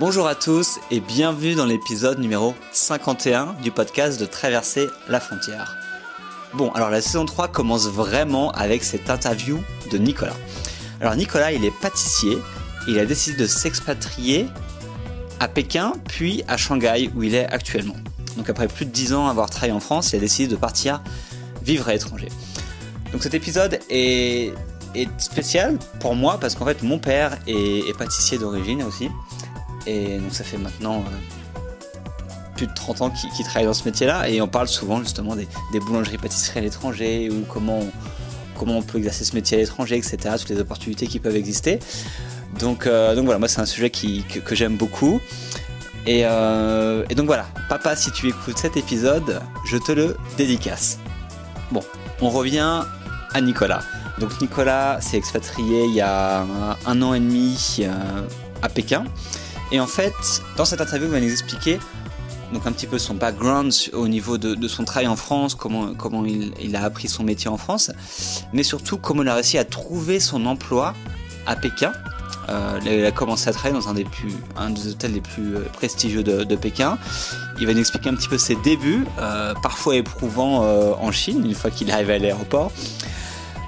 Bonjour à tous et bienvenue dans l'épisode numéro 51 du podcast de Traverser la frontière. Bon, alors la saison 3 commence vraiment avec cette interview de Nicolas. Alors Nicolas, il est pâtissier, il a décidé de s'expatrier à Pékin puis à Shanghai où il est actuellement. Donc après plus de 10 ans à avoir travaillé en France, il a décidé de partir vivre à l'étranger. Donc cet épisode est spécial pour moi parce qu'en fait mon père est pâtissier d'origine aussi. Et donc ça fait maintenant plus de 30 ans qu'il travaille dans ce métier-là et on parle souvent justement des boulangeries-pâtisseries à l'étranger ou comment on peut exercer ce métier à l'étranger, etc. Toutes les opportunités qui peuvent exister. Donc voilà, moi c'est un sujet que j'aime beaucoup. Et donc voilà, papa, si tu écoutes cet épisode, je te le dédicace. Bon, on revient à Nicolas. Donc Nicolas s'est expatrié il y a 1 an et demi à Pékin. Et en fait, dans cette interview, il va nous expliquer donc un petit peu son background au niveau de son travail en France, comment il a appris son métier en France, mais surtout comment il a réussi à trouver son emploi à Pékin. Il a commencé à travailler dans un des hôtels les plus prestigieux de Pékin. Il va nous expliquer un petit peu ses débuts, parfois éprouvants en Chine, une fois qu'il arrive à l'aéroport.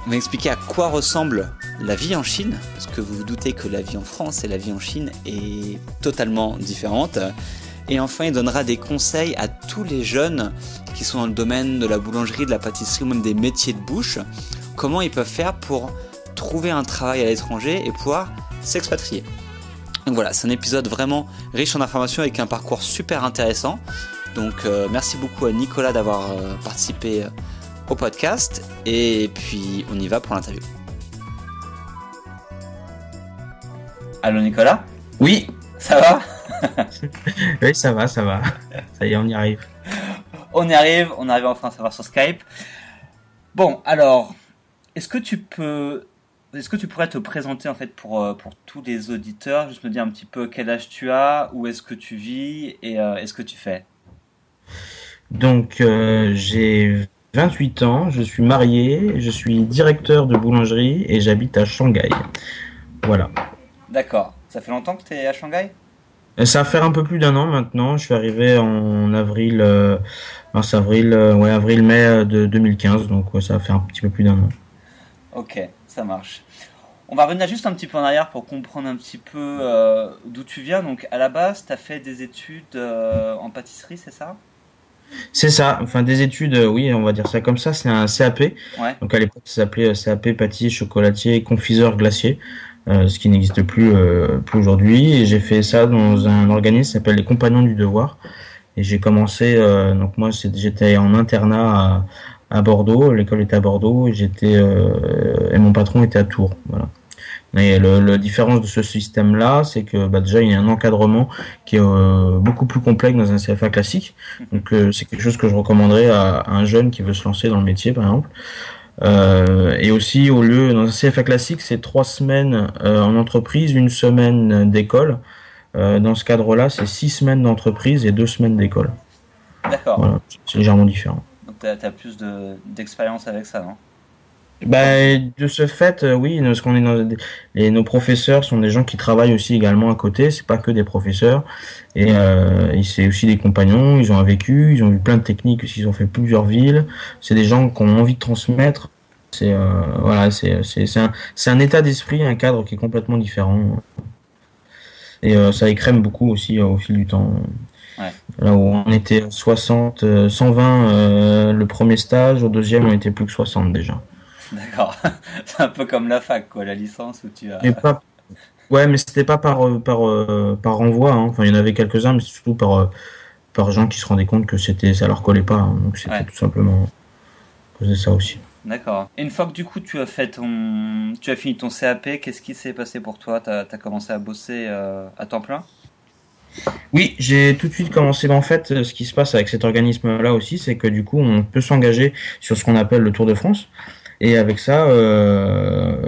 Il va expliquer à quoi ressemble la vie en Chine, parce que vous vous doutez que la vie en France et la vie en Chine est totalement différente. Et enfin, il donnera des conseils à tous les jeunes qui sont dans le domaine de la boulangerie, de la pâtisserie ou même des métiers de bouche, comment ils peuvent faire pour trouver un travail à l'étranger et pouvoir s'expatrier. Donc voilà, c'est un épisode vraiment riche en informations avec un parcours super intéressant. Donc merci beaucoup à Nicolas d'avoir participé au podcast et puis on y va pour l'interview. Allô Nicolas ? Oui. Ça va ? Oui, ça va. Ça y est, on y arrive. On arrive enfin à savoir sur Skype. Bon, alors, est-ce que tu pourrais te présenter en fait pour tous les auditeurs, juste me dire un petit peu quel âge tu as, où est-ce que tu vis et ce que tu fais ? Donc, j'ai 28 ans, je suis marié, je suis directeur de boulangerie et j'habite à Shanghai. Voilà. D'accord. Ça fait longtemps que tu es à Shanghai ? Ça va faire un peu plus d'1 an maintenant. Je suis arrivé en avril, mai de 2015. Donc ouais, ça va faire un petit peu plus d'1 an. Ok, ça marche. On va revenir juste un petit peu en arrière pour comprendre un petit peu d'où tu viens. Donc à la base, tu as fait des études en pâtisserie, c'est ça ? C'est ça, enfin des études, oui, on va dire ça comme ça, c'est un CAP. Ouais. Donc à l'époque, ça s'appelait CAP pâtissier, chocolatier, confiseur, glacier. Ce qui n'existe plus aujourd'hui. Et j'ai fait ça dans un organisme qui s'appelle les Compagnons du Devoir. Et j'ai commencé, donc moi j'étais en internat à Bordeaux, l'école était à Bordeaux, et mon patron était à Tours. Voilà. Et la différence de ce système-là, c'est que déjà il y a un encadrement qui est beaucoup plus complexe dans un CFA classique. Donc c'est quelque chose que je recommanderais à un jeune qui veut se lancer dans le métier, par exemple. Et aussi, dans un CFA classique, c'est 3 semaines en entreprise, 1 semaine d'école. Dans ce cadre-là, c'est 6 semaines d'entreprise et 2 semaines d'école. D'accord. Voilà, c'est légèrement différent. Donc t'as plus d'expérience avec ça, non ? De ce fait, oui, parce qu'on est nos professeurs sont des gens qui travaillent aussi également à côté. C'est pas que des professeurs. Et c'est aussi des compagnons. Ils ont un vécu, ils ont vu plein de techniques. Ils ont fait plusieurs villes. C'est des gens qui ont envie de transmettre. C'est un état d'esprit, un cadre qui est complètement différent. Et ça écrème beaucoup aussi au fil du temps. Ouais. Là où on était 120 le premier stage, au deuxième on était plus que 60 déjà. D'accord. C'est un peu comme la fac, quoi, la licence où tu as... Ouais, mais c'était pas par renvoi, hein. Enfin, il y en avait quelques-uns, mais surtout par gens qui se rendaient compte que ça leur collait pas, hein. Donc c'était tout simplement à cause de ça aussi. D'accord. Et une fois que du coup tu as fini ton CAP, qu'est-ce qui s'est passé pour toi ? T'as commencé à bosser à temps plein ? Oui, j'ai tout de suite commencé. En fait, ce qui se passe avec cet organisme-là aussi, c'est que du coup, on peut s'engager sur ce qu'on appelle le Tour de France. Et avec ça,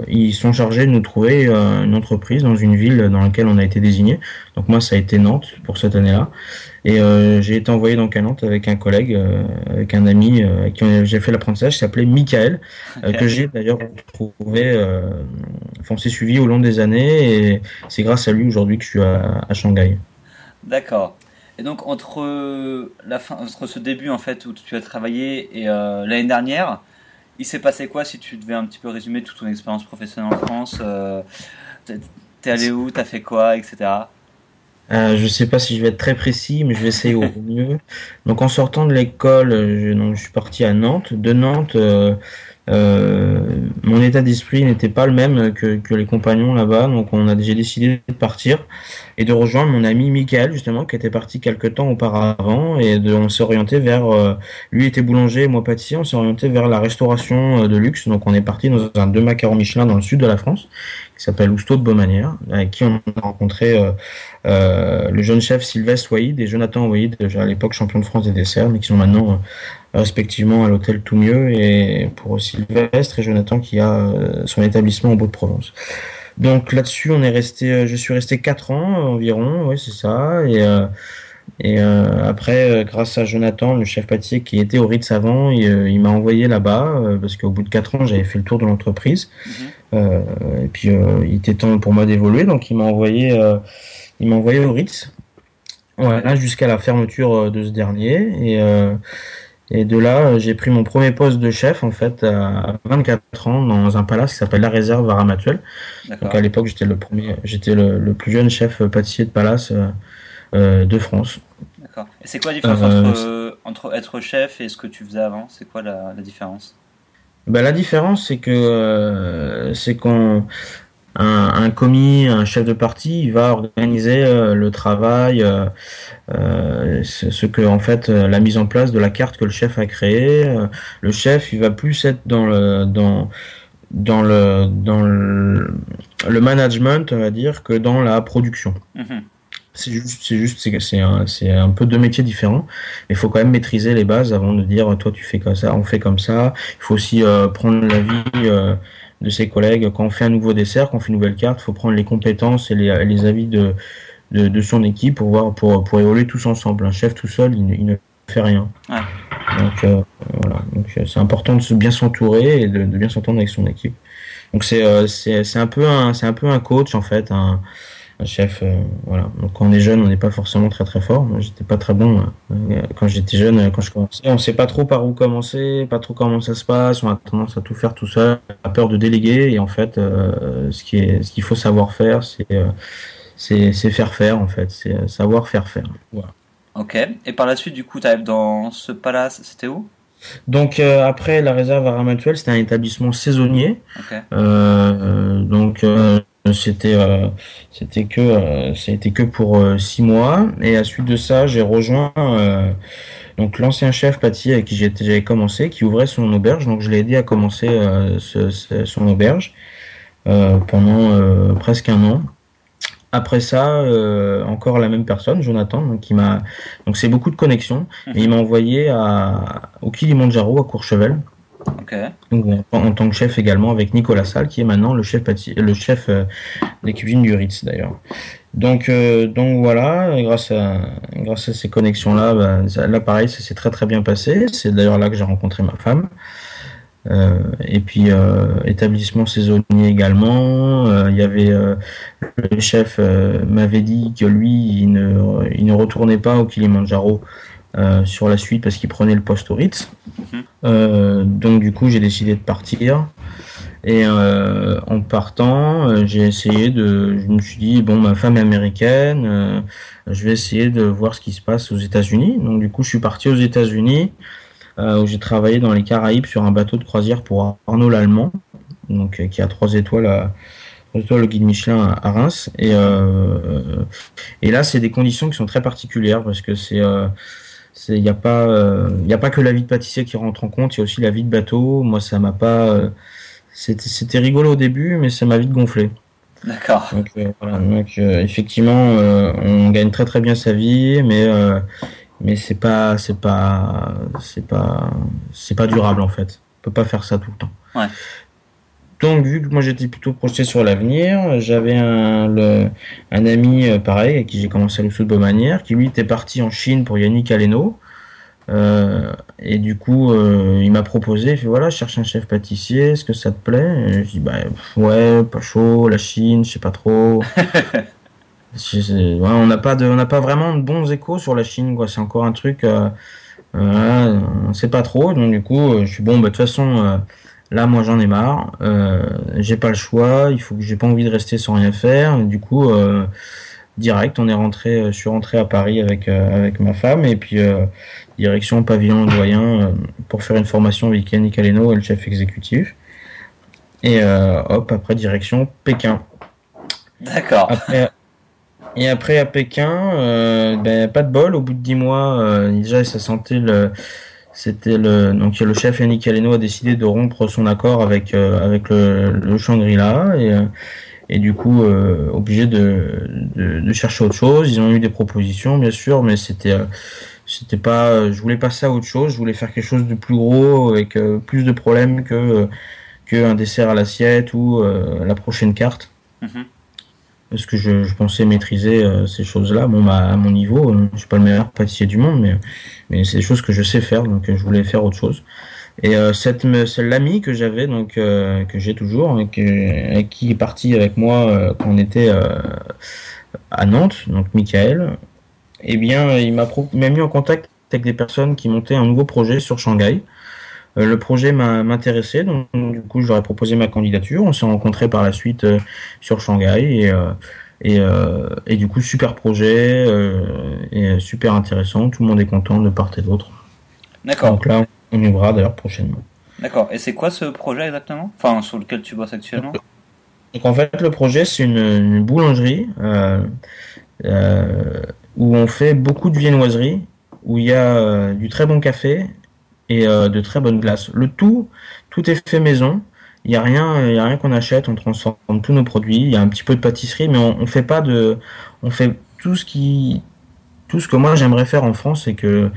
ils sont chargés de nous trouver une entreprise dans une ville dans laquelle on a été désigné. Donc moi, ça a été Nantes pour cette année-là. Et j'ai été envoyé donc à Nantes avec un collègue, avec un ami avec qui j'ai fait l'apprentissage, qui s'appelait Michael, que j'ai d'ailleurs retrouvé. Enfin, on s'est suivi au long des années et c'est grâce à lui aujourd'hui que je suis à Shanghai. D'accord. Et donc entre ce début en fait où tu as travaillé et l'année dernière, il s'est passé quoi si tu devais un petit peu résumer toute ton expérience professionnelle en France t'es t'es allé où, t'as fait quoi, etc. Je sais pas si je vais être très précis, mais je vais essayer au mieux. Donc en sortant de l'école, donc, je suis parti à Nantes. De Nantes, mon état d'esprit n'était pas le même que les compagnons là-bas, donc j'ai décidé de partir et de rejoindre mon ami Michael justement, qui était parti quelque temps auparavant, on s'est orienté vers, lui était boulanger, moi pâtissier, on s'est orienté vers la restauration de luxe. Donc on est parti dans un deux macarons Michelin dans le sud de la France, qui s'appelle Housteau de Beaumanière, avec qui on a rencontré le jeune chef Sylvestre Waïd et Jonathan Waïd, à l'époque champion de France des desserts, mais qui sont maintenant respectivement à l'hôtel Tout Mieux, et pour Sylvestre et Jonathan qui a son établissement au Beau-de-Provence. Donc là-dessus, je suis resté 4 ans environ, ouais c'est ça, après, grâce à Jonathan, le chef pâtissier qui était au Ritz avant, il m'a envoyé là-bas parce qu'au bout de 4 ans, j'avais fait le tour de l'entreprise. Mhm. Et puis il était temps pour moi d'évoluer, donc il m'a envoyé au Ritz. Voilà, jusqu'à la fermeture de ce dernier. Et de là, j'ai pris mon premier poste de chef en fait à 24 ans dans un palace qui s'appelle La Réserve à Ramatuelle. Donc D'accord. à l'époque, j'étais le plus jeune chef pâtissier de palace de France. D'accord. Et c'est quoi la différence Euh, entre être chef et ce que tu faisais avant? C'est quoi la différence? la différence, c'est qu'on un commis, un chef de parti, il va organiser le travail, ce que en fait la mise en place de la carte que le chef a créée. Le chef, il va plus être dans le management, on va dire, que dans la production. Mhm. C'est un peu deux métiers différents. Mais il faut quand même maîtriser les bases avant de dire, toi tu fais comme ça, on fait comme ça. Il faut aussi prendre l'avis de ses collègues quand on fait un nouveau dessert, quand on fait une nouvelle carte. Il faut prendre les compétences et les avis de son équipe pour évoluer tous ensemble. Un chef tout seul, il ne fait rien. Ouais. Donc voilà. Donc c'est important de bien s'entourer et de bien s'entendre avec son équipe. Donc c'est un peu un coach en fait, un chef. Voilà. Donc quand on est jeune, on n'est pas forcément très très fort. Moi, j'étais pas très bon quand j'étais jeune, quand je commençais. On sait pas trop par où commencer, pas trop comment ça se passe. On a tendance à tout faire tout seul, a peur de déléguer. Et en fait, ce qu'il faut savoir faire, c'est faire faire en fait. C'est savoir faire faire. Voilà. Ok. Et par la suite, du coup, tu arrives dans ce palace. C'était où? Donc après la réserve à Ramatuelle, c'était un établissement saisonnier. Ok. Donc ça a été que pour 6 mois, et à suite de ça j'ai rejoint donc l'ancien chef pâtissier avec qui j'avais commencé, qui ouvrait son auberge. Donc je l'ai aidé à commencer son auberge pendant presque un an. Après ça, encore la même personne, Jonathan, donc c'est beaucoup de connexions, mais il Mhm. m'a envoyé au Kilimandjaro à Courchevel, Ok. donc en tant que chef également, avec Nicolas Salle, qui est maintenant le chef des cuisines du Ritz d'ailleurs. Donc voilà, et grâce à ces connexions-là, là pareil, ça s'est très très bien passé. C'est d'ailleurs là que j'ai rencontré ma femme. Et puis établissement saisonnier également. Il y avait le chef m'avait dit que lui, il ne retournait pas au Kilimandjaro sur la suite parce qu'il prenait le poste au Ritz. Mhm. Donc du coup, j'ai décidé de partir. Et en partant, je me suis dit, bon, ma femme est américaine, je vais essayer de voir ce qui se passe aux États-Unis. Donc du coup, je suis parti aux États-Unis, où j'ai travaillé dans les Caraïbes sur un bateau de croisière pour Arnaud Lallemand, donc qui a 3 étoiles le guide Michelin à Reims. Et là, c'est des conditions qui sont très particulières parce que il n'y a pas que la vie de pâtissier qui rentre en compte, il y a aussi la vie de bateau. Moi, ça m'a pas, c'était rigolo au début, mais ça m'a vite gonflé. D'accord. Donc voilà, effectivement, on gagne très très bien sa vie, mais c'est pas durable en fait. On peut pas faire ça tout le temps. Ouais. Donc vu que moi j'étais plutôt projeté sur l'avenir, j'avais un ami pareil avec qui j'ai commencé à l'Ousseau de Beaumanière, qui lui était parti en Chine pour Yannick Aleno. Et du coup, il m'a proposé, il fait voilà, je cherche un chef pâtissier, est-ce que ça te plaît? Et je dis bah ouais, pas chaud, la Chine, je sais pas trop. On n'a pas vraiment de bons échos sur la Chine, quoi. C'est encore un truc, on sait pas trop. Donc du coup, je suis bon, bah de toute façon, là, moi, j'en ai marre. J'ai pas le choix. J'ai pas envie de rester sans rien faire. Et du coup, direct, je suis rentré à Paris avec ma femme et puis direction pavillon doyen pour faire une formation avec Yannick Aleno, le chef exécutif. Et hop, après direction Pékin. D'accord. Après à Pékin, pas de bol. Au bout de 10 mois, déjà ça sentait donc le chef Yannick Aleno a décidé de rompre son accord avec le Shangri-La et du coup obligé de chercher autre chose. Ils ont eu des propositions bien sûr, mais c'était pas. Je voulais passer à autre chose. Je voulais faire quelque chose de plus gros avec plus de problèmes que un dessert à l'assiette ou la prochaine carte. Mhm. Parce que je pensais maîtriser ces choses-là. Bon, bah, à mon niveau, je suis pas le meilleur pâtissier du monde, mais c'est des choses que je sais faire, donc je voulais faire autre chose. Et l'ami que j'avais, donc que j'ai toujours, avec qui est parti avec moi quand on était à Nantes, donc Michael, eh bien, il m'a mis en contact avec des personnes qui montaient un nouveau projet sur Shanghai. Le projet m'intéressait, donc du coup, je leur ai proposé ma candidature. On s'est rencontrés par la suite sur Shanghai et du coup, super projet et super intéressant. Tout le monde est content de part et d'autre. D'accord. Donc là, on y verra d'ailleurs prochainement. D'accord. Et c'est quoi ce projet exactement? Enfin, sur lequel tu bosses actuellement? Donc en fait, le projet, c'est une boulangerie où on fait beaucoup de viennoiseries, où il y a du très bon café et de très bonnes glaces. Tout est fait maison. Il y a rien qu'on achète. On transforme tous nos produits. Il y a un petit peu de pâtisserie, mais on fait pas on fait tout ce que moi j'aimerais faire en France et que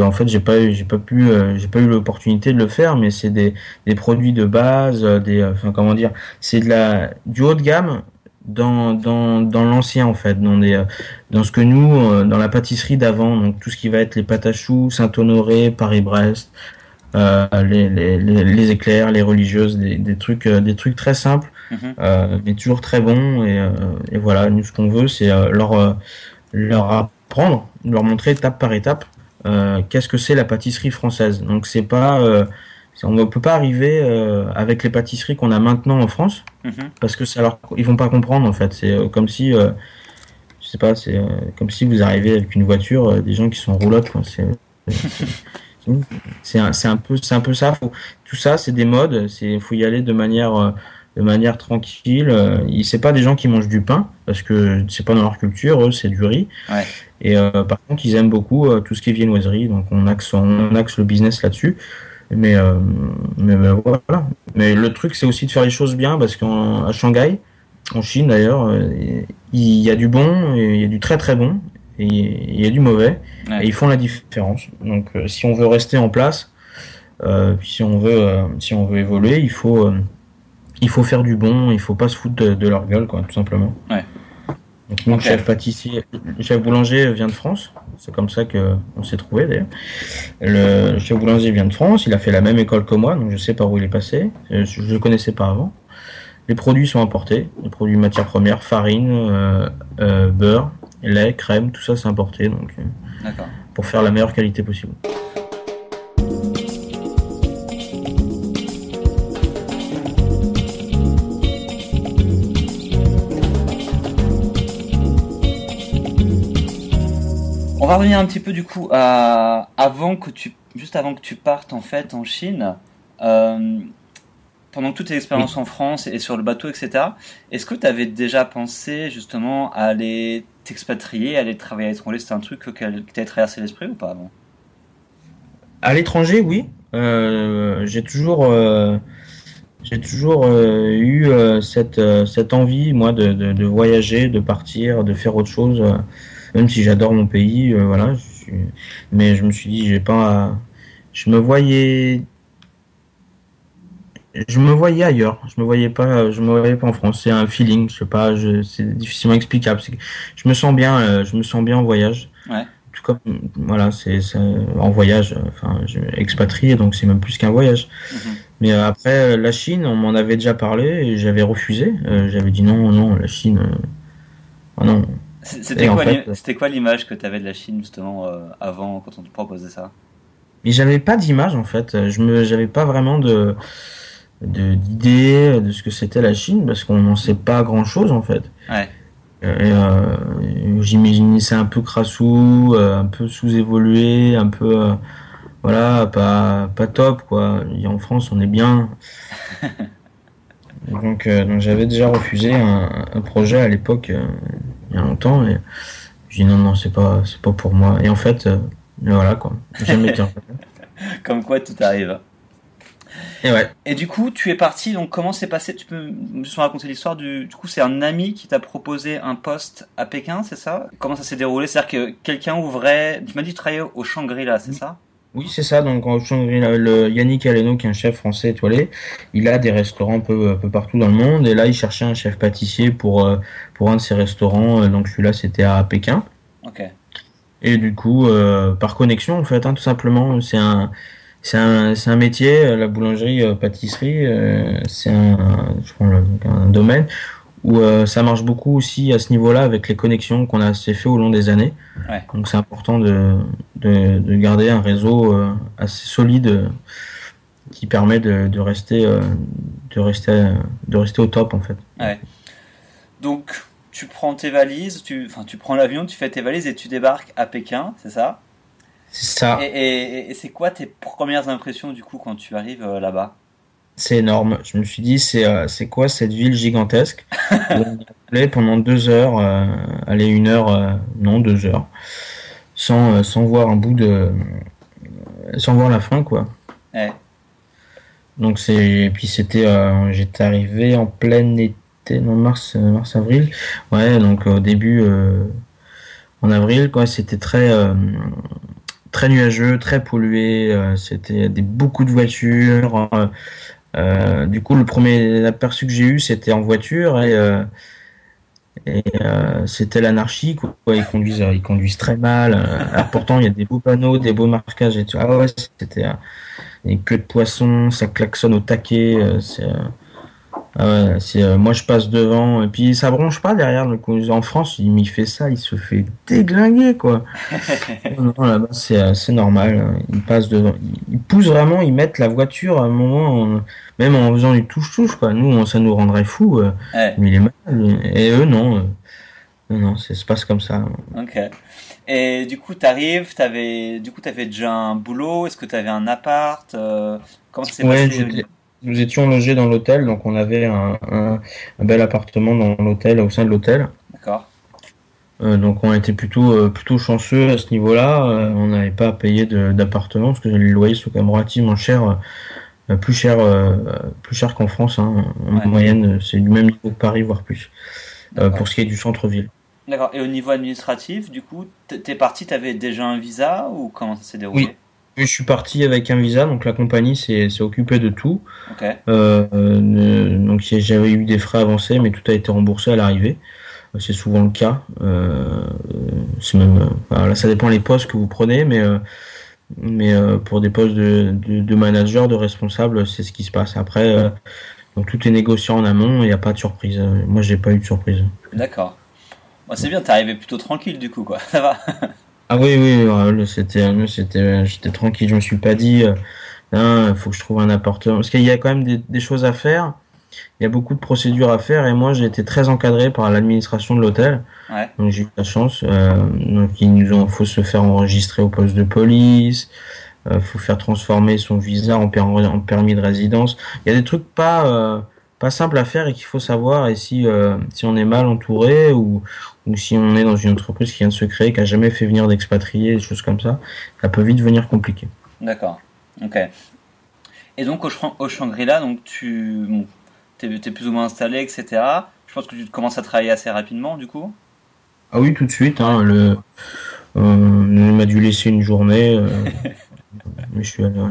en fait j'ai pas eu l'opportunité de le faire. Mais c'est des produits de base, enfin comment dire, c'est du haut de gamme dans l'ancien en fait, dans ce que nous dans la pâtisserie d'avant, donc tout ce qui va être les pâtes à choux, Saint-Honoré, Paris-Brest, les éclairs, les religieuses, des trucs très simples, mais toujours très bons et voilà, nous ce qu'on veut c'est leur apprendre, leur montrer étape par étape qu'est-ce que c'est la pâtisserie française. Donc c'est pas on ne peut pas arriver avec les pâtisseries qu'on a maintenant en France parce que ils vont pas comprendre en fait. C'est comme si je sais pas, c'est comme si vous arrivez avec une voiture, des gens qui sont en roulotte quoi. C'est un peu ça. Tout ça c'est des modes. Faut y aller de manière tranquille. C'est pas des gens qui mangent du pain parce que c'est pas dans leur culture. Eux c'est du riz. Ouais. Et par contre ils aiment beaucoup tout ce qui est viennoiserie. Donc on axe le business là-dessus. Mais voilà. Mais le truc, c'est aussi de faire les choses bien parce qu'à Shanghai, en Chine d'ailleurs, il y a du bon, et il y a du très très bon, et il y a du mauvais, et ils font la différence. Donc, si on veut rester en place, si on veut évoluer, il faut faire du bon, il faut pas se foutre de leur gueule, quoi, tout simplement. Ouais. Donc, mon chef pâtissier, le chef boulanger vient de France. C'est comme ça qu'on s'est trouvé d'ailleurs. Le chef boulanger vient de France. Il a fait la même école que moi, donc je sais par où il est passé. Je le connaissais pas avant. Les produits sont importés. Les produits matières premières, farine, beurre, lait, crème, tout ça c'est importé. Donc pour faire la meilleure qualité possible. On va revenir un petit peu du coup juste avant que tu partes en fait en Chine, pendant toutes tes expériences en France et sur le bateau, etc. Est-ce que tu avais déjà pensé justement à aller t'expatrier, à aller travailler à l'étranger? C'était un truc qui t'avait traversé l'esprit ou pas avant? À l'étranger, oui. J'ai toujours eu cette envie, moi, de voyager, de partir, de faire autre chose. Même si j'adore mon pays, voilà. Mais je me suis dit, je me voyais ailleurs. Je me voyais pas en France. C'est un feeling, je sais pas, c'est difficilement explicable. Je me sens bien en voyage. Ouais. Tout comme, voilà, c'est en voyage. Enfin, expatrié, donc c'est même plus qu'un voyage. Mais après, la Chine, on m'en avait déjà parlé et j'avais refusé. J'avais dit non, la Chine. Ah non. C'était Et en quoi, fait, c'était quoi l'image que tu avais de la Chine justement avant quand on te proposait ça? mais j'avais pas d'image en fait. J'avais pas vraiment d'idée de ce que c'était la Chine parce qu'on n'en sait pas grand-chose en fait. Ouais, J'imaginais ça un peu crassou, un peu sous-évolué, un peu voilà, pas top quoi. Et en France, on est bien. Donc j'avais déjà refusé un projet à l'époque, il y a longtemps, et je dis non, non, c'est pas pour moi. Et en fait, voilà quoi, jamais été. comme quoi tout arrive. Et ouais, Et du coup, tu es parti, donc comment c'est passé? Tu peux me raconter l'histoire du coup, c'est un ami qui t'a proposé un poste à Pékin, c'est ça? Comment ça s'est déroulé? C'est-à-dire que quelqu'un ouvrait, tu m'as dit que tu travaillais au Shangri-La, c'est oui, ça? oui, c'est ça. Donc en Shangri-La, le Yannick Aleno, qui est un chef français étoilé, il a des restaurants un peu partout dans le monde. Et là, il cherchait un chef pâtissier pour un de ses restaurants. Donc celui-là, c'était à Pékin. Ok, Et du coup, par connexion, en fait, hein, tout simplement, c'est un métier, la boulangerie, pâtisserie, je prends donc un domaine où ça marche beaucoup aussi à ce niveau-là avec les connexions qu'on a assez fait au long des années. ouais, Donc c'est important de garder un réseau assez solide qui permet de rester, de rester au top en fait. ouais. Donc, tu prends tes valises, enfin, tu prends l'avion, tu fais tes valises et tu débarques à Pékin, c'est ça? C'est Et, ça, et c'est quoi tes premières impressions du coup quand tu arrives là-bas? c'est énorme. Je me suis dit, c'est quoi cette ville gigantesque où on y allait pendant 2 heures, allez 1 heure, non 2 heures, sans voir sans voir la fin quoi. Ouais, Donc et puis j'étais arrivé en plein été, non mars avril, ouais donc au début en avril quoi, c'était très nuageux, très pollué, c'était beaucoup de voitures. Du coup, le premier aperçu que j'ai eu, c'était en voiture et c'était l'anarchie quoi. Ils conduisent très mal. Alors pourtant, il y a des beaux panneaux, des beaux marquages et tout. Ah ouais, c'était une queue de poisson, ça klaxonne au taquet. Ah ouais, moi je passe devant et puis ça bronche pas derrière. Donc, en France, il fait ça, il se fait déglinguer quoi. Non, non, là-bas, c'est normal, hein. Ils passent devant. Ils poussent vraiment, ils mettent la voiture à un moment, même en faisant du touche-touche, quoi. Nous, ça nous rendrait fou. ouais, Mais il est mal. Et eux, non. Non, non, ça se passe comme ça. ok. Et du coup, t'avais déjà un boulot? Est-ce que t'avais un appart? Comment ça s'est Ouais, passé? nous étions logés dans l'hôtel, donc on avait un bel appartement dans l'hôtel, au sein de l'hôtel. D'accord. Donc on était plutôt chanceux à ce niveau-là. On n'avait pas à payer d'appartement, parce que les loyers sont quand même relativement chers. Plus cher qu'en France, hein. En Ouais, moyenne, c'est du même niveau que Paris, voire plus, d'accord. pour ce qui est du centre-ville. D'accord. Et au niveau administratif, du coup, t'es parti, t'avais déjà un visa ou comment ça s'est Oui, déroulé? je suis parti avec un visa, donc la compagnie s'est occupée de tout. Ok, Donc j'avais eu des frais avancés, mais tout a été remboursé à l'arrivée. C'est souvent le cas. C'est même, enfin, là, ça dépend les postes que vous prenez, mais pour des postes de manager, de responsable, c'est ce qui se passe. Après, donc tout est négocié en amont, il n'y a pas de surprise. Moi, j'ai pas eu de surprise. d'accord. Bon, c'est bien, t'es arrivé plutôt tranquille du coup, quoi. Ça va. Ah oui, oui, j'étais tranquille. Je me suis pas dit, il faut que je trouve un appartement. Parce qu'il y a quand même des choses à faire. Il y a beaucoup de procédures à faire et moi, j'ai été très encadré par l'administration de l'hôtel. Ouais, Donc j'ai eu la chance. Donc faut se faire enregistrer au poste de police. Faut faire transformer son visa en permis de résidence. Il y a des trucs pas simples à faire et qu'il faut savoir. Et si on est mal entouré ou si on est dans une entreprise qui vient de se créer, qui a jamais fait venir d'expatriés, des choses comme ça peut vite devenir compliqué. d'accord. Ok. Et donc au Shangri-La, donc bon, t'es plus ou moins installé, etc. Je pense que tu commences à travailler assez rapidement, du coup. Ah oui, tout de suite. Ouais. Hein, il m'a dû laisser une journée, mais je suis allé. Ouais.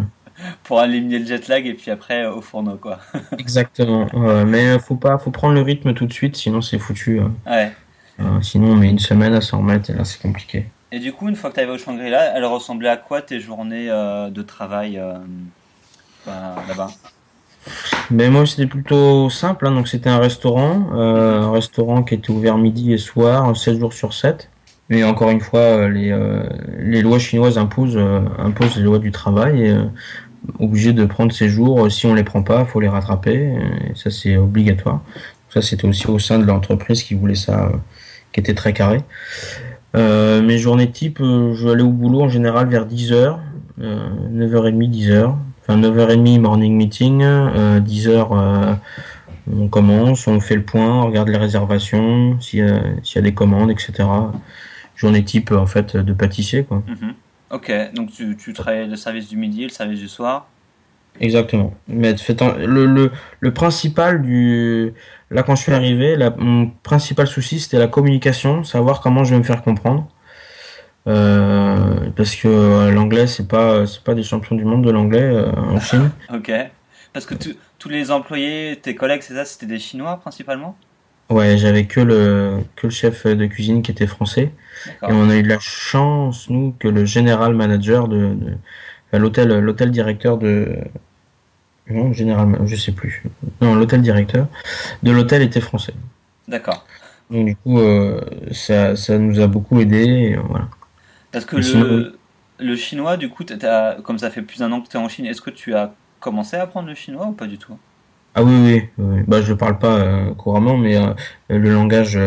Pour éliminer le jet lag et puis après au fourneau, quoi. Exactement. Mais faut prendre le rythme tout de suite, sinon c'est foutu. Ouais. Sinon on met une semaine à s'en remettre et là c'est compliqué. Et du coup, une fois que t'arrives au Shangri-La, elle ressemblait à quoi tes journées de travail là-bas? Mais moi, c'était plutôt simple, hein. Donc, c'était un restaurant qui était ouvert midi et soir, 7 jours sur 7. Mais encore une fois, les lois chinoises imposent les lois du travail et obligé de prendre ses jours. Si on les prend pas, faut les rattraper. Et ça, c'est obligatoire. Ça, c'était aussi au sein de l'entreprise qui voulait ça, qui était très carré. Mes journées type, je vais aller au boulot en général vers 10h, 9h30, 10h. Enfin, 9h30 morning meeting, 10h on commence, on fait le point, on regarde les réservations, s'il y a des commandes, etc. Journée type en fait de pâtissier, quoi. Mhm. Ok, donc tu travailles le service du midi, le service du soir. Exactement. Mais le principal là quand je suis arrivé, mon principal souci c'était la communication, savoir comment je vais me faire comprendre. Parce que l'anglais c'est pas des champions du monde de l'anglais en Chine. Ok. Parce que tous les employés, tes collègues, c'est ça, c'était des Chinois principalement? Ouais, j'avais que le chef de cuisine qui était français et D'accord. on a eu de la chance nous que le général manager enfin, l'hôtel directeur de non, général je sais plus. Non, l'hôtel directeur de l'hôtel était français. D'accord. Donc du coup, ça nous a beaucoup aidé. Et, voilà. Parce que Mais sinon, oui. le chinois, du coup, comme ça fait plus d'un an que tu es en Chine, est-ce que tu as commencé à apprendre le chinois ou pas du tout? Ah oui, oui, oui. Bah, je parle pas couramment, mais le langage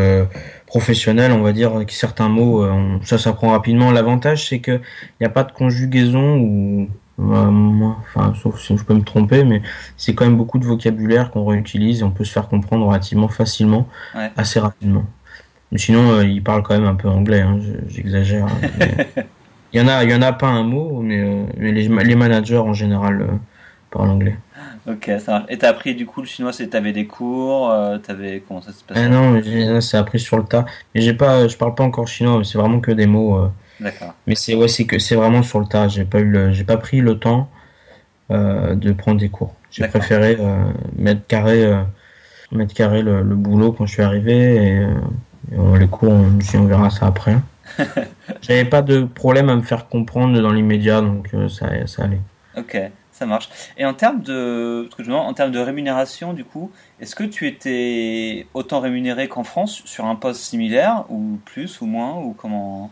professionnel, on va dire que certains mots, ça s'apprend rapidement. L'avantage, c'est que il n'y a pas de conjugaison ou enfin, sauf si je peux me tromper, mais c'est quand même beaucoup de vocabulaire qu'on réutilise et on peut se faire comprendre relativement facilement, Ouais. assez rapidement. Mais sinon, ils parlent quand même un peu anglais, hein, j'exagère, hein, mais il y en a pas un mot, mais les managers en général parlent anglais. Ok, ça marche. Et t'as appris du coup le chinois, t'avais des cours, comment ça se Ah passait? non, mais c'est appris sur le tas. Mais je parle pas encore chinois, mais c'est vraiment que des mots. D'accord. Mais c'est vraiment sur le tas. J'ai pas pris le temps de prendre des cours. J'ai D'accord. préféré mettre carré le boulot quand je suis arrivé et les cours, on verra ça après. J'avais pas de problème à me faire comprendre dans l'immédiat, donc ça allait. Ok, ça marche. Et en termes de, ce que je me demande, en termes de rémunération, du coup, est-ce que tu étais autant rémunéré qu'en France sur un poste similaire, ou plus, ou moins, ou comment?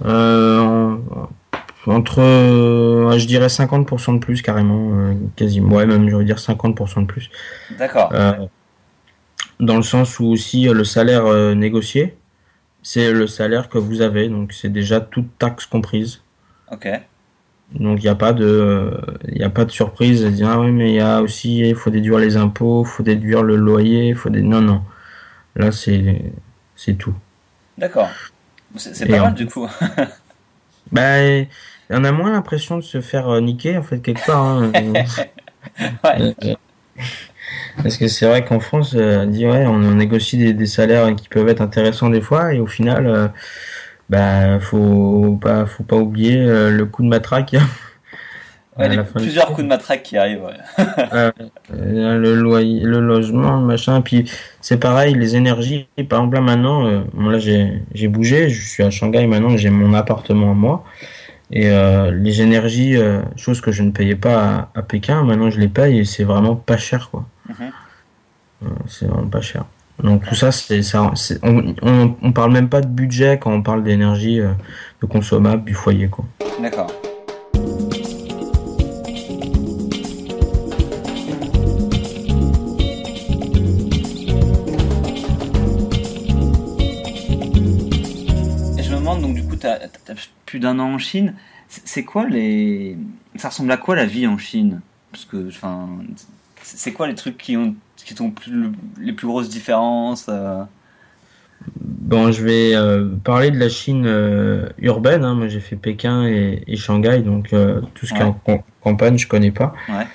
Euh, Entre, je dirais 50% de plus carrément, quasiment. Ouais, même, je veux dire 50% de plus. D'accord. Euh, Dans le sens où aussi le salaire négocié, c'est le salaire que vous avez, donc c'est déjà toute taxe comprise. Ok. Donc il y a pas de surprise de dire ah oui mais il y a aussi il faut déduire les impôts, il faut déduire le loyer, non non. Là c'est tout. D'accord. C'est Et pas en mal du plus, coup. bah on a moins l'impression de se faire niquer en fait quelque part, hein. Ouais. Euh, Parce que c'est vrai qu'en France, on dit ouais, on négocie des salaires qui peuvent être intéressants des fois, et au final, bah faut pas oublier le coup de matraque Ouais, à la fin du plusieurs mois. coups de matraque qui arrivent, ouais. Le loyer, le logement, le machin, puis c'est pareil, les énergies. Par exemple là maintenant, bon, là j'ai bougé, je suis à Shanghai maintenant, j'ai mon appartement à moi, et les énergies, chose que je ne payais pas à Pékin, maintenant je les paye et c'est vraiment pas cher quoi. Mhm. C'est vraiment pas cher. Donc tout D'accord. ça, on parle même pas de budget quand on parle d'énergie, de consommable du foyer, quoi. D'accord. Et je me demande, donc du coup, t'as plus d'un an en Chine. C'est quoi ça ressemble à quoi la vie en Chine? Parce que, enfin, c'est quoi les trucs qui sont les plus grosses différences Bon, je vais parler de la Chine urbaine, hein. Moi, j'ai fait Pékin et Shanghai, donc tout ce qui est Ouais, en campagne, je connais pas. ouais,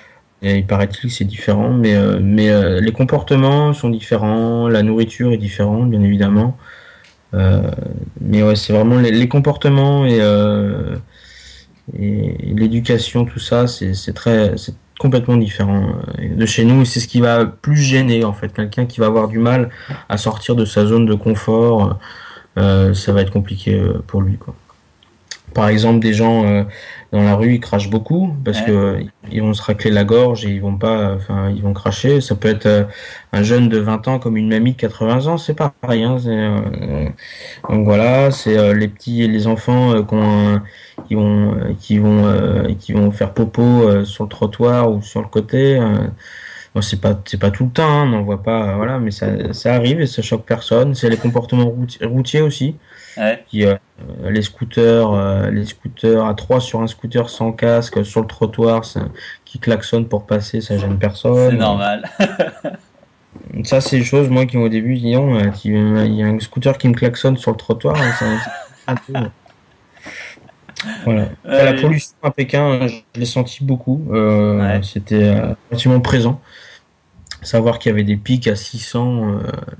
Et il paraît-il que c'est différent, mais les comportements sont différents, la nourriture est différente, bien évidemment. Euh, mais ouais, c'est vraiment les comportements et l'éducation, tout ça, c'est complètement différent de chez nous. Et c'est ce qui va plus gêner, en fait. Quelqu'un qui va avoir du mal à sortir de sa zone de confort, ça va être compliqué pour lui, quoi. Par exemple, des gens dans la rue, ils crachent beaucoup parce Ouais. que ils vont se racler la gorge et ils vont pas, enfin, ils vont cracher. Ça peut être un jeune de 20 ans comme une mamie de 80 ans, c'est pareil. Hein, donc voilà, c'est les enfants qui vont faire popo sur le trottoir ou sur le côté. Bon, c'est pas tout le temps, hein, on n'en voit pas, voilà, mais ça arrive et ça choque personne. C'est les comportements routiers aussi Ouais. qui les scooters à 3 sur un scooter sans casque sur le trottoir qui klaxonnent pour passer, ça gêne C'est personne. normal. Ça c'est des choses moi qui au début disons il y a un scooter qui me klaxonne sur le trottoir, hein, un peu, voilà. Après, la Ouais. pollution à Pékin, je l'ai senti beaucoup, Ouais. c'était relativement présent. Savoir qu'il y avait des pics à 600,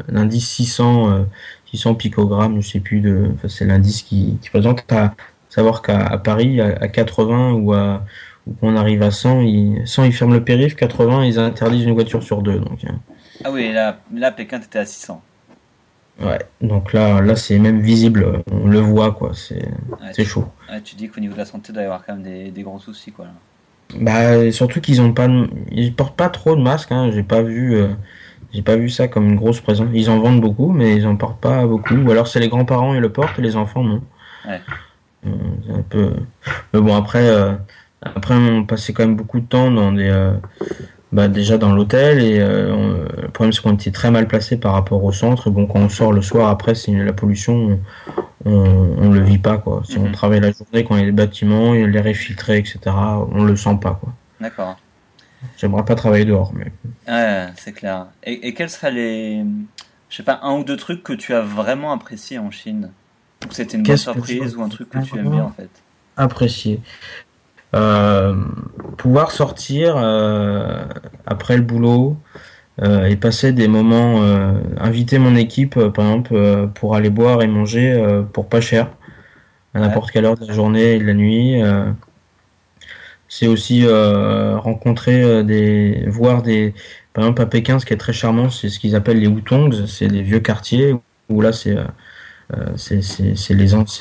l'indice 600 picogrammes, je sais plus enfin, c'est l'indice qui présente. Savoir qu'à Paris, à 80 ou qu'on arrive à 100, 100 ils ferment le périph', 80 ils interdisent une voiture sur deux. Donc, Ah oui, là Pékin, t'étais à 600. ouais. Donc là c'est même visible, on le voit quoi. Ouais, C'est chaud. ouais, tu dis qu'au niveau de la santé, il doit y avoir quand même des gros soucis, quoi. Là. Bah et surtout qu'ils ont pas, ils portent pas trop de masques. Hein. J'ai pas vu ça comme une grosse présence. Ils en vendent beaucoup, mais ils en portent pas beaucoup. Ou alors c'est les grands-parents ils le portent et les enfants non. Ouais. C'est un peu. Mais bon après on passait quand même beaucoup de temps dans bah, déjà dans l'hôtel et le problème c'est qu'on était très mal placé par rapport au centre. Et bon quand on sort le soir après c'est la pollution, on le vit pas quoi. Si on Mhm. travaille la journée quand il y a des bâtiments, l'air est filtré etc. On le sent pas quoi. D'accord. J'aimerais pas travailler dehors mais. Ouais, c'est clair. Et quels seraient je sais pas, un ou deux trucs que tu as vraiment apprécié en Chine? Ou que c'était une bonne Qu'est-ce que je surprise ou un truc que tu aimes bien en fait? apprécier? Euh, Pouvoir sortir après le boulot et passer des moments, inviter mon équipe par exemple pour aller boire et manger pour pas cher à Ouais, n'importe quelle heure de la journée et de la nuit. C'est aussi rencontrer voir des, par exemple à Pékin, ce qui est très charmant, c'est ce qu'ils appellent les hutongs, c'est des vieux quartiers où là c'est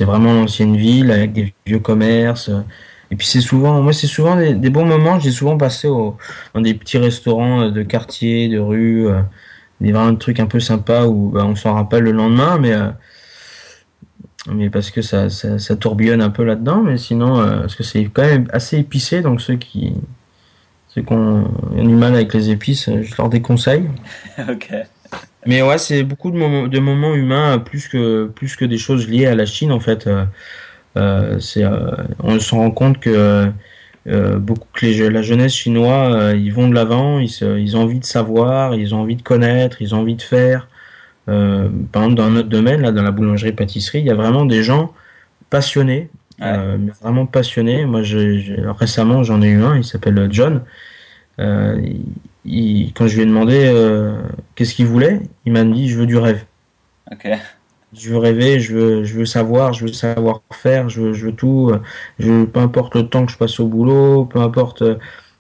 vraiment l'ancienne ville avec des vieux commerces. Et puis c'est souvent des bons moments. J'ai souvent passé dans des petits restaurants de quartier, de rue, des vraiment trucs un peu sympas où bah, on s'en rappelle le lendemain, mais parce que ça tourbillonne un peu là-dedans. Mais sinon, parce que c'est quand même assez épicé, donc ceux qui ont du mal avec les épices, je leur déconseille. ok. Mais ouais, c'est beaucoup de moments humains plus que des choses liées à la Chine en fait. On se rend compte que beaucoup que la jeunesse chinoise, ils vont de l'avant, ils ont envie de savoir, ils ont envie de connaître, ils ont envie de faire. Par exemple, dans notre domaine, là, dans la boulangerie-pâtisserie, il y a vraiment des gens passionnés, Ouais. mais vraiment passionnés. Moi, récemment, j'en ai eu un, il s'appelle John. Euh, Quand je lui ai demandé qu'est-ce qu'il voulait, il m'a dit je veux du rêve. Ok. Je veux rêver, je veux savoir, je veux savoir faire, je veux tout. Peu importe le temps que je passe au boulot, peu importe.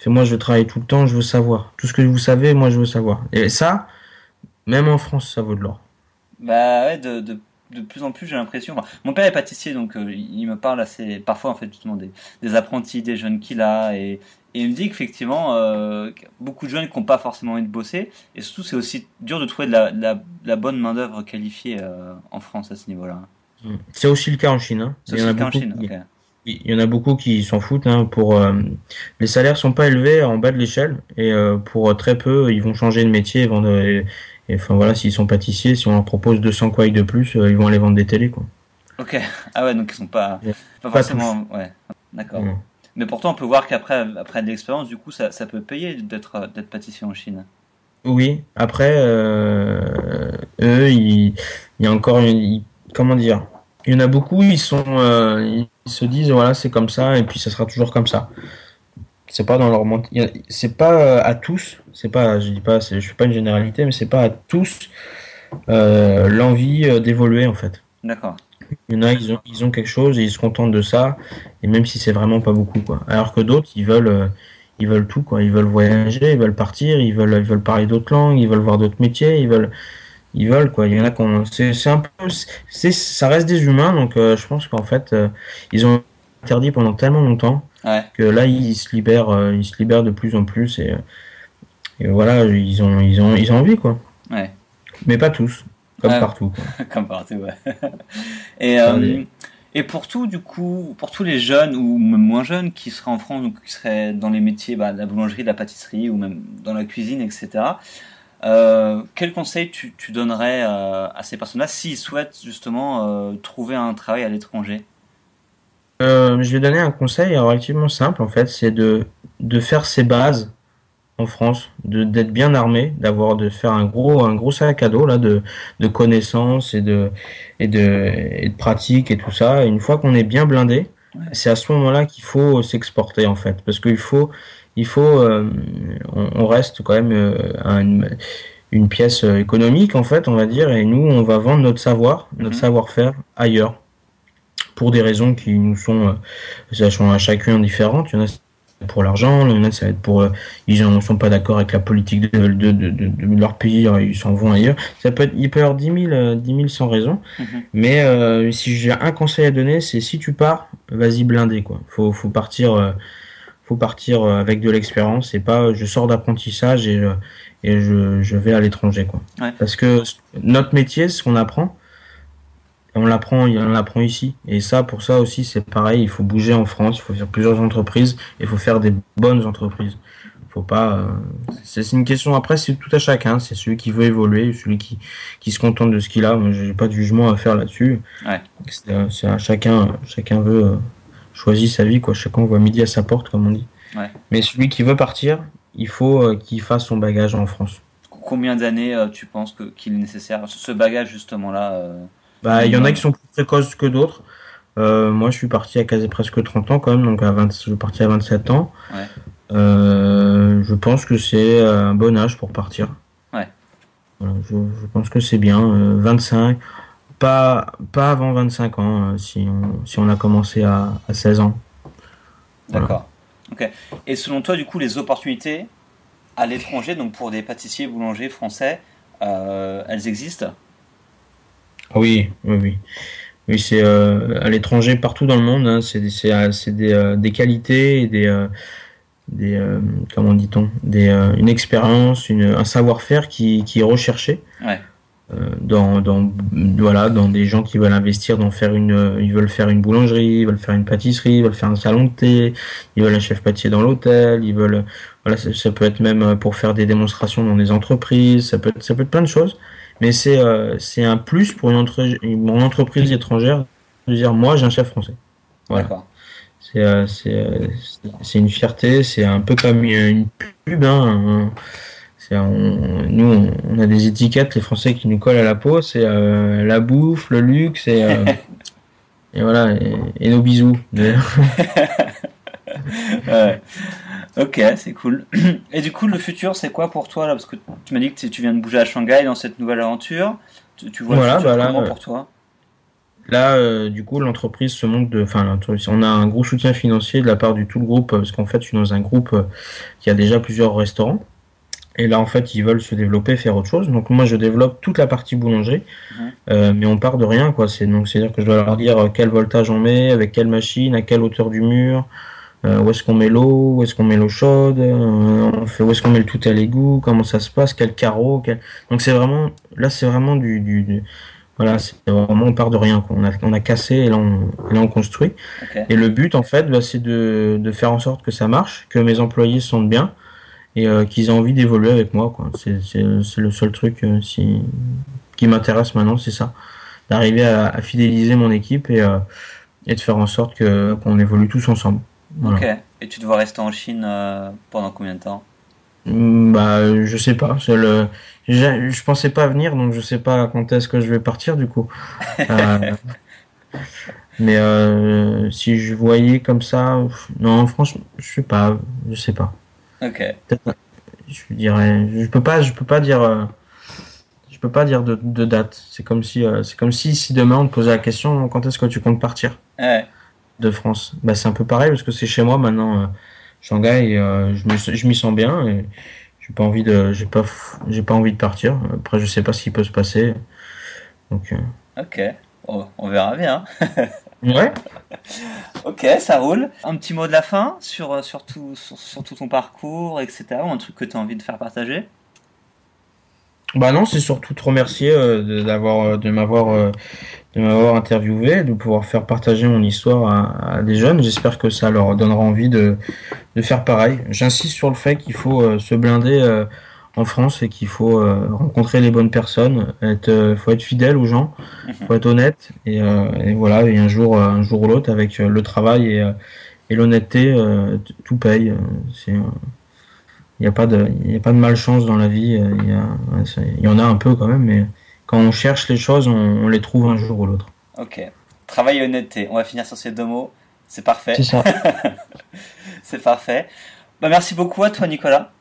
Moi, je travaille tout le temps, je veux savoir. Tout ce que vous savez, moi, je veux savoir. Et ça, même en France, ça vaut de l'or. Bah ouais, de plus en plus j'ai l'impression. Enfin, mon père est pâtissier donc il me parle assez parfois en fait justement des apprentis, des jeunes qu'il a et il me dit qu'effectivement beaucoup de jeunes qui n'ont pas forcément envie de bosser et surtout c'est aussi dur de trouver de la bonne main d'œuvre qualifiée en France à ce niveau-là. C'est aussi le cas en Chine. Hein. C'est aussi le cas en Chine, ok. Il y en a beaucoup qui s'en foutent. Hein, les salaires sont pas élevés en bas de l'échelle et pour très peu, ils vont changer de métier, enfin voilà, s'ils sont pâtissiers, si on leur propose 200 couailles de plus, ils vont aller vendre des télés quoi. Ok, ah ouais donc ils sont pas Pas tous. forcément ouais, d'accord. Non. Mais pourtant on peut voir après de l'expérience du coup ça peut payer d'être pâtissier en Chine. Oui, après, eux, il y a encore comment dire, il y en a beaucoup, ils se disent, voilà, c'est comme ça, et puis ça sera toujours comme ça. C'est pas dans leur c'est pas à tous, c'est pas, je dis pas, je fais pas une généralité, mais c'est pas à tous l'envie d'évoluer en fait. D'accord. Il y en a, ils ont quelque chose et ils se contentent de ça, et même si c'est vraiment pas beaucoup, quoi. Alors que d'autres, ils veulent tout, quoi. Ils veulent voyager, ils veulent partir, ils veulent parler d'autres langues, ils veulent voir d'autres métiers, ils veulent, quoi. Il y en a c'est un peu, ça reste des humains, donc je pense qu'en fait, ils ont interdit pendant tellement longtemps Ouais. que là, ils se libèrent de plus en plus et voilà, ils ont envie, quoi. Ouais. Mais pas tous, comme Ouais. partout, quoi. Comme partout, ouais. Et, Ça, les- et pour tout, du coup, pour tous les jeunes ou même moins jeunes qui seraient en France, donc qui seraient dans les métiers de la boulangerie, de la pâtisserie ou même dans la cuisine, etc., quel conseil tu donnerais à ces personnes-là s'ils souhaitent justement trouver un travail à l'étranger? Je vais donner un conseil relativement simple, en fait, c'est de faire ses bases en France, d'être bien armé, de faire un gros sac à dos là de connaissances et de pratiques et tout ça. Et une fois qu'on est bien blindé, Ouais. c'est à ce moment-là qu'il faut s'exporter en fait, parce il faut on reste quand même une pièce économique en fait, on va dire, et nous on va vendre notre Mhm. savoir-faire ailleurs pour des raisons qui nous sont sont à chacun différentes. Il y en a c'est pour l'argent, il y en a ça va être pour ils ne sont pas d'accord avec la politique de leur pays, ils s'en vont ailleurs. Il peut y avoir 10 000 sans raison, Mhm. mais si j'ai un conseil à donner, c'est si tu pars, vas-y blindé quoi. Faut partir avec de l'expérience et pas je sors d'apprentissage et je vais à l'étranger quoi. Ouais. Parce que notre métier, ce qu'on apprend, on l'apprend ici. Et ça, pour ça aussi, c'est pareil. Il faut bouger en France, il faut faire plusieurs entreprises, il faut faire des bonnes entreprises. Faut pas. C'est une question. Après, c'est tout à chacun. C'est celui qui veut évoluer, qui se contente de ce qu'il a. Moi, j'ai pas de jugement à faire là-dessus. Ouais. C'est à chacun. Chacun veut choisir sa vie, quoi. Chacun voit midi à sa porte, comme on dit. Ouais. Mais celui qui veut partir, il faut qu'il fasse son bagage en France. Combien d'années tu penses qu'il est nécessaire, ce bagage justement là, Bah, il y en a qui minimum? sont plus précoces que d'autres. Moi, je suis parti à quasi presque 30 ans quand même, donc je suis parti à 27 ans. Ouais. Je pense que c'est un bon âge pour partir. Ouais. Voilà, je pense que c'est bien. 25, pas avant 25 ans, si on a commencé à 16 ans. Voilà. D'accord. Ok. Et selon toi, du coup, les opportunités à l'étranger, donc pour des pâtissiers, boulangers français, elles existent? Ah oui, oui, oui. Oui, c'est à l'étranger, partout dans le monde, hein, c'est des qualités et comment dit-on, une expérience, un savoir-faire qui est recherché. Ouais. Voilà, dans des gens qui veulent investir ils veulent faire une boulangerie, ils veulent faire une pâtisserie, ils veulent faire un salon de thé, ils veulent un chef pâtissier dans l'hôtel, voilà, ça peut être même pour faire des démonstrations dans des entreprises, ça peut être plein de choses, mais c'est un plus pour une entreprise étrangère de dire, moi, j'ai un chef français. Voilà. D'accord. C'est une fierté, c'est un peu comme une pub, hein. On a des étiquettes, les Français qui nous collent à la peau, c'est la bouffe, le luxe et voilà, et nos bisous. Ouais. Ok, c'est cool. Et du coup, le futur, c'est quoi pour toi là? Parce que tu m'as dit que tu viens de bouger à Shanghai dans cette nouvelle aventure. Tu vois le Voilà, futur bah comment là, pour toi? du coup, l'entreprise se monte enfin, on a un gros soutien financier de la part du tout le groupe, parce qu'en fait, je suis dans un groupe qui a déjà plusieurs restaurants. Et là, en fait, ils veulent se développer, faire autre chose. Donc, moi, je développe toute la partie boulangerie, Mhm. mais on part de rien, quoi. C'est-à-dire que je dois leur dire quel voltage on met, avec quelle machine, à quelle hauteur du mur, où est-ce qu'on met l'eau, où est-ce qu'on met l'eau chaude, où est-ce qu'on met le tout à l'égout, comment ça se passe, quel carreau, donc c'est vraiment voilà, c'est vraiment, on part de rien, quoi. On a cassé et là, on construit. Ok. Et le but, en fait, bah, c'est de faire en sorte que ça marche, que mes employés se sentent bien et qu'ils aient envie d'évoluer avec moi, quoi. C'est le seul truc qui m'intéresse maintenant, c'est ça. D'arriver à fidéliser mon équipe et de faire en sorte qu'on évolue tous ensemble. Voilà. Ok. Et tu dois rester en Chine pendant combien de temps? Bah, je sais pas. Je pensais pas venir, donc je sais pas quand est-ce que je vais partir du coup. Euh, mais si je voyais comme ça, non, franchement, je sais pas. Ok. Peut-être, je dirais, je peux pas dire de date. C'est comme si demain on te posait la question, quand est-ce que tu comptes partir Ouais. de France? Bah, c'est un peu pareil parce que c'est chez moi maintenant, Shanghai, et je m'y sens bien et j'ai pas envie de partir. Après, je sais pas ce qui peut se passer. Donc, Ok. On verra bien. Ouais. Ok, ça roule. Un petit mot de la fin sur tout ton parcours, etc. Ou un truc que tu as envie de faire partager? Bah non, c'est surtout te remercier de m'avoir interviewé, de pouvoir faire partager mon histoire à des jeunes. J'espère que ça leur donnera envie de faire pareil. J'insiste sur le fait qu'il faut se blinder en France et qu'il faut rencontrer les bonnes personnes, faut être fidèle aux gens, faut être honnête et voilà. Et un jour ou l'autre, avec le travail et l'honnêteté, tout paye. Il n'y a pas de malchance dans la vie. Il y en a un peu quand même, mais quand on cherche les choses, on les trouve un jour ou l'autre. Ok. Travail et honnêteté. On va finir sur ces deux mots. C'est parfait. C'est ça. C'est parfait. Bah, merci beaucoup à toi, Nicolas.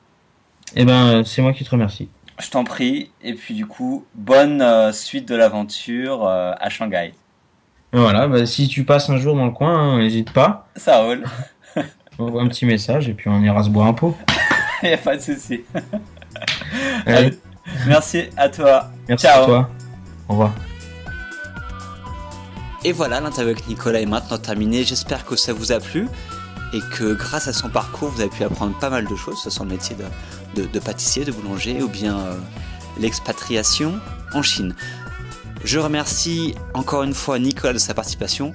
Eh ben, c'est moi qui te remercie. Je t'en prie. Et puis du coup, bonne suite de l'aventure à Shanghai. Et voilà, bah, si tu passes un jour dans le coin, n'hésite pas. Ça roule. Envoie un petit message et puis on ira se boire un pot. Il n'y a pas de souci. Allez. Merci à toi. Merci Ciao. à toi. Au revoir. Et voilà, l'interview avec Nicolas est maintenant terminée. J'espère que ça vous a plu et que grâce à son parcours, vous avez pu apprendre pas mal de choses, que ce soit le métier de pâtissier, de boulanger ou bien l'expatriation en Chine. Je remercie encore une fois Nicolas de sa participation.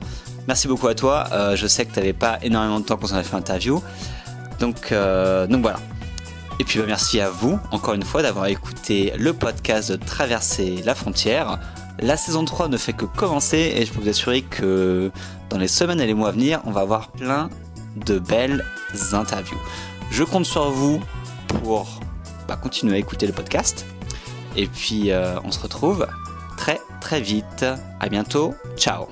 Merci beaucoup à toi. Je sais que tu n'avais pas énormément de temps quand on a fait l'interview. Donc voilà. Et puis merci à vous, encore une fois, d'avoir écouté le podcast de Traverser la frontière. La saison 3 ne fait que commencer et je peux vous assurer que dans les semaines et les mois à venir, on va avoir plein de belles interviews. Je compte sur vous pour continuer à écouter le podcast. Et puis on se retrouve très très vite. À bientôt. Ciao.